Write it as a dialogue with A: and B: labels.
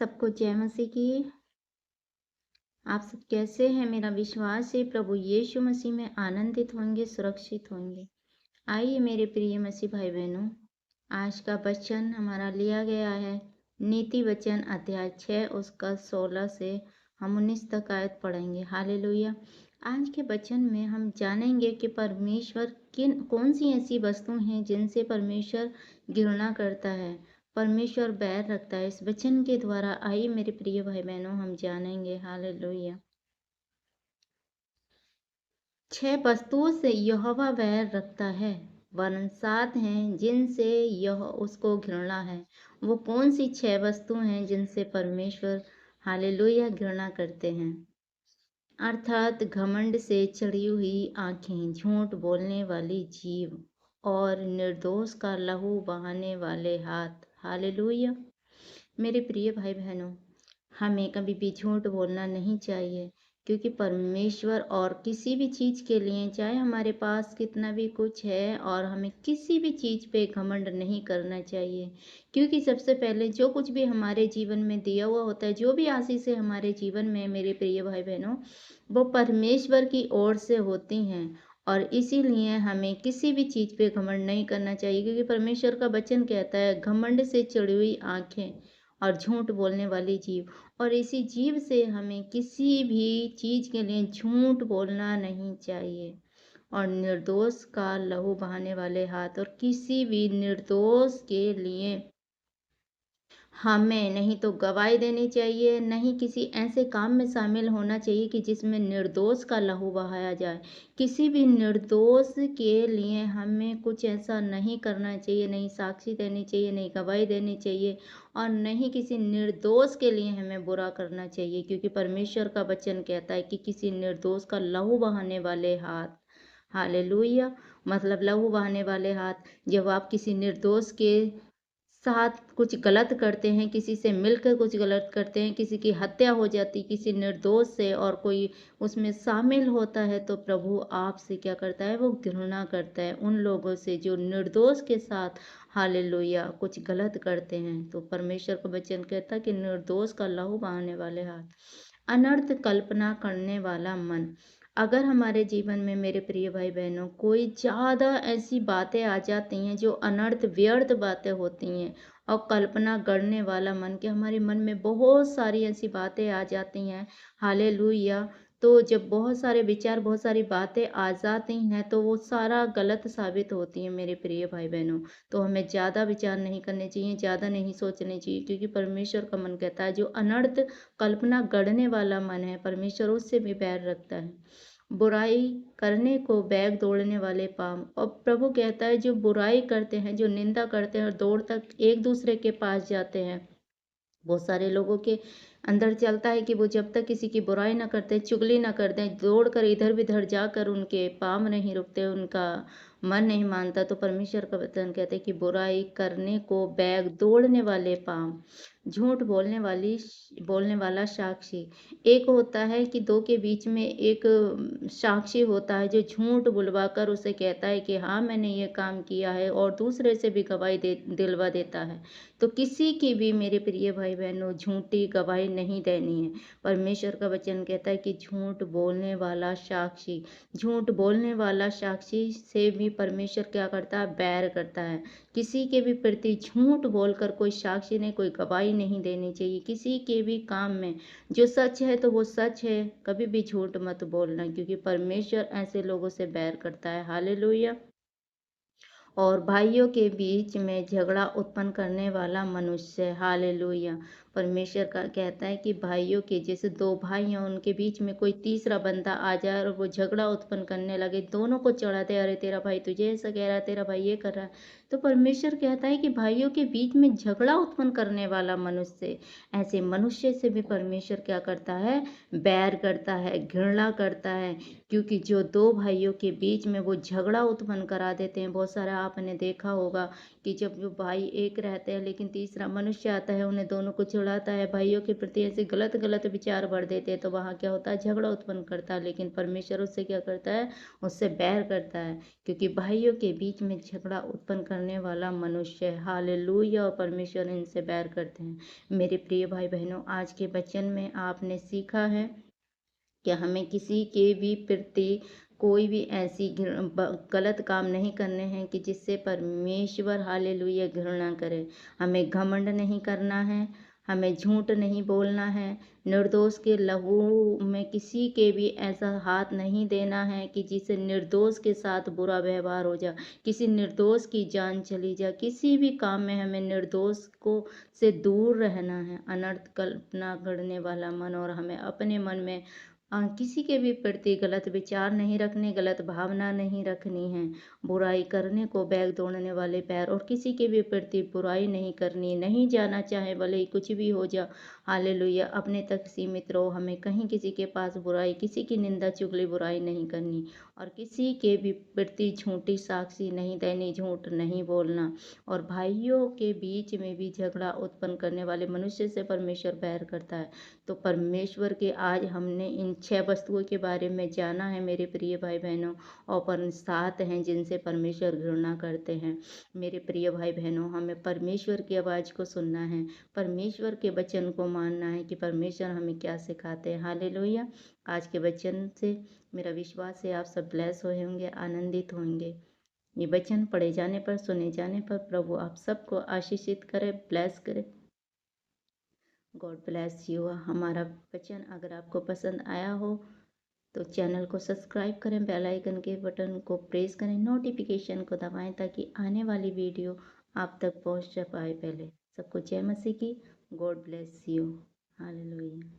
A: सबको जय मसीह की। आप सब कैसे हैं? मेरा विश्वास है प्रभु यीशु मसीह में आनंदित होंगे, सुरक्षित होंगे। आइए मेरे प्रिय मसीह भाई बहनों, आज का वचन हमारा लिया गया है नीति वचन अध्याय 6 उसका 16 से हम 19 तक आयत पढ़ेंगे। हालेलुया। आज के वचन में हम जानेंगे कि परमेश्वर कौन सी ऐसी वस्तु हैं जिनसे परमेश्वर घृणा करता है, परमेश्वर बैर रखता है। इस वचन के द्वारा आइए मेरे प्रिय भाई बहनों हम जानेंगे। हालेलुया। 6 वस्तुओं से यहोवा बैर रखता है, वरन 7 हैं जिनसे यह उसको घृणा है। वो कौन सी 6 वस्तु हैं जिनसे परमेश्वर हालेलुया घृणा करते हैं? अर्थात घमंड से चढ़ी हुई आंखें, झूठ बोलने वाली जीभ और निर्दोष का लहू बहाने वाले हाथ। हालेलुया। मेरे प्रिय भाई बहनों, हमें कभी भी झूठ बोलना नहीं चाहिए, क्योंकि परमेश्वर और किसी भी चीज़ के लिए, चाहे हमारे पास कितना भी कुछ है, और हमें किसी भी चीज़ पे घमंड नहीं करना चाहिए। क्योंकि सबसे पहले जो कुछ भी हमारे जीवन में दिया हुआ होता है, जो भी आशीष है हमारे जीवन में मेरे प्रिय भाई बहनों, वो परमेश्वर की ओर से होती हैं। और इसीलिए हमें किसी भी चीज़ पे घमंड नहीं करना चाहिए, क्योंकि परमेश्वर का वचन कहता है घमंड से चढ़ी हुई आंखें और झूठ बोलने वाली जीभ। और इसी जीभ से हमें किसी भी चीज़ के लिए झूठ बोलना नहीं चाहिए। और निर्दोष का लहू बहाने वाले हाथ, और किसी भी निर्दोष के लिए हमें नहीं तो गवाही देनी चाहिए, नहीं किसी ऐसे काम में शामिल होना चाहिए कि जिसमें निर्दोष का लहू बहाया जाए। किसी भी निर्दोष के लिए हमें कुछ ऐसा नहीं करना चाहिए, नहीं साक्षी देनी चाहिए, नहीं गवाही देनी चाहिए, और नहीं किसी निर्दोष के लिए हमें बुरा करना चाहिए। क्योंकि परमेश्वर का वचन कहता है कि किसी निर्दोष का लहू बहाने वाले हाथ, हालेलुया, मतलब लहू बहाने वाले हाथ। जब आप किसी निर्दोष के साथ कुछ गलत करते हैं, किसी से मिलकर कुछ गलत करते हैं, किसी की हत्या हो जाती किसी निर्दोष से, और कोई उसमें शामिल होता है, तो प्रभु आपसे क्या करता है? वो घृणा करता है उन लोगों से जो निर्दोष के साथ हालेलुया कुछ गलत करते हैं। तो परमेश्वर का वचन कहता है कि निर्दोष का लहू बहाने वाले हाथ, अनर्थ कल्पना करने वाला मन। अगर हमारे जीवन में मेरे प्रिय भाई बहनों कोई ज़्यादा ऐसी बातें आ जाती हैं जो अनर्थ व्यर्थ बातें होती हैं, और कल्पना करने वाला मन, के हमारे मन में बहुत सारी ऐसी बातें आ जाती हैं, हालेलुया। तो जब बहुत सारे विचार, बहुत सारी बातें आ जाती हैं, तो वो सारा गलत साबित होती हैं मेरे प्रिय भाई बहनों। तो हमें ज़्यादा विचार नहीं करने चाहिए, ज़्यादा नहीं सोचने चाहिए, क्योंकि परमेश्वर का मन कहता है जो अनर्थ कल्पना गढ़ने वाला मन है, परमेश्वर उससे भी बैर रखता है। बुराई करने को बैग दौड़ने वाले पाँव, और प्रभु कहता है जो बुराई करते हैं, जो निंदा करते हैं और दौड़ तक एक दूसरे के पास जाते हैं। बहुत सारे लोगों के अंदर चलता है कि वो जब तक किसी की बुराई ना करते, चुगली ना करते, दौड़ कर इधर उधर जाकर उनके पाँव नहीं रुकते, उनका मन नहीं मानता। तो परमेश्वर का वचन कहते हैं कि बुराई करने को बैग दौड़ने वाले पाँव, झूठ बोलने वाला साक्षी। एक होता है कि दो के बीच में एक साक्षी होता है जो झूठ बुलवाकर उसे कहता है कि हाँ मैंने ये काम किया है, और दूसरे से भी गवाही दिलवा देता है। तो किसी की भी मेरे प्रिय भाई बहनों झूठी गवाही नहीं देनी है। परमेश्वर का वचन कहता है कि झूठ बोलने वाला साक्षी से भी परमेश्वर क्या करता है? बैर करता है। किसी के भी प्रति झूठ बोलकर कोई साक्षी नहीं, कोई गवाही नहीं देनी चाहिए। किसी के भी काम में जो सच है तो वो सच है, कभी भी झूठ मत बोलना, क्योंकि परमेश्वर ऐसे लोगों से बैर करता है। हालेलुया। और भाइयों के बीच में झगड़ा उत्पन्न करने वाला मनुष्य, हालेलुया। परमेश्वर का कहता है कि भाइयों के, जैसे दो भाई हैं, उनके बीच में कोई तीसरा बंदा आ जाए और वो झगड़ा उत्पन्न करने लगे, दोनों को चढ़ा दे, अरे तेरा भाई तुझे ऐसा कह रहा है, तेरा भाई ये कर रहा है। तो परमेश्वर कहता है कि भाइयों के बीच में झगड़ा उत्पन्न करने वाला मनुष्य, ऐसे मनुष्य से भी परमेश्वर क्या करता है? बैर करता है, घृणा करता है। क्योंकि जो दो भाइयों के बीच में वो झगड़ा उत्पन्न करा देते हैं, बहुत सारा आपने देखा होगा कि जब जो भाई एक रहते हैं लेकिन तीसरा मनुष्य आता है उन्हें दोनों को चिढ़ाता है, भाइयों के प्रति ऐसे गलत गलत विचार भर देते हैं, तो वहाँ क्या होता है, झगड़ा उत्पन्न करता है। लेकिन परमेश्वर उससे क्या करता है, उससे बैर करता है, क्योंकि भाइयों के बीच में झगड़ा उत्पन्न करने वाला मनुष्य है। हालेलुया। और परमेश्वर इनसे बैर करते हैं। मेरे प्रिय भाई बहनों, आज के वचन में आपने सीखा है कि हमें किसी के भी प्रति कोई भी ऐसी गलत काम नहीं करने हैं कि जिससे परमेश्वर हालेलुया घृणा करे। हमें घमंड नहीं करना है, हमें झूठ नहीं बोलना है, निर्दोष के लहू में किसी के भी ऐसा हाथ नहीं देना है कि जिससे निर्दोष के साथ बुरा व्यवहार हो जाए, किसी निर्दोष की जान चली जाए। किसी भी काम में हमें निर्दोष को से दूर रहना है, अनर्थ कल्पना करने वाला मन, और हमें अपने मन में किसी के भी प्रति गलत विचार नहीं रखने, गलत भावना नहीं रखनी है, बुराई करने को बैग दौड़ने वाले पैर, और किसी के भी प्रति बुराई नहीं करनी, नहीं जाना चाहे भले ही कुछ भी हो जा। हालेलुया। अपने तक सीमित रहो, हमें कहीं किसी के पास बुराई, किसी की निंदा चुगली बुराई नहीं करनी, और किसी के भी प्रति झूठी साक्षी नहीं देनी, झूठ नहीं बोलना। और भाइयों के बीच में भी झगड़ा उत्पन्न करने वाले मनुष्य से परमेश्वर बैर करता है। तो परमेश्वर के आज हमने इन 6 वस्तुओं के बारे में जाना है मेरे प्रिय भाई बहनों, और 7 हैं जिनसे परमेश्वर घृणा करते हैं। मेरे प्रिय भाई बहनों, हमें परमेश्वर की आवाज़ को सुनना है, परमेश्वर के वचन को मानना है कि परमेश्वर हमें क्या सिखाते हैं। हालेलुया। आज के वचन से मेरा विश्वास है आप सब ब्लेस हुए होंगे, आनंदित होंगे। ये वचन पढ़े जाने पर, सुने जाने पर प्रभु आप सबको आशीषित करे, ब्लेस करे। God bless you. हमारा वचन अगर आपको पसंद आया हो तो चैनल को सब्सक्राइब करें, बेल आइकन के बटन को प्रेस करें, नोटिफिकेशन को दबाएं ताकि आने वाली वीडियो आप तक पहुंच पाए पहले। सबको जय मसीह की। God bless you. हालेलुया।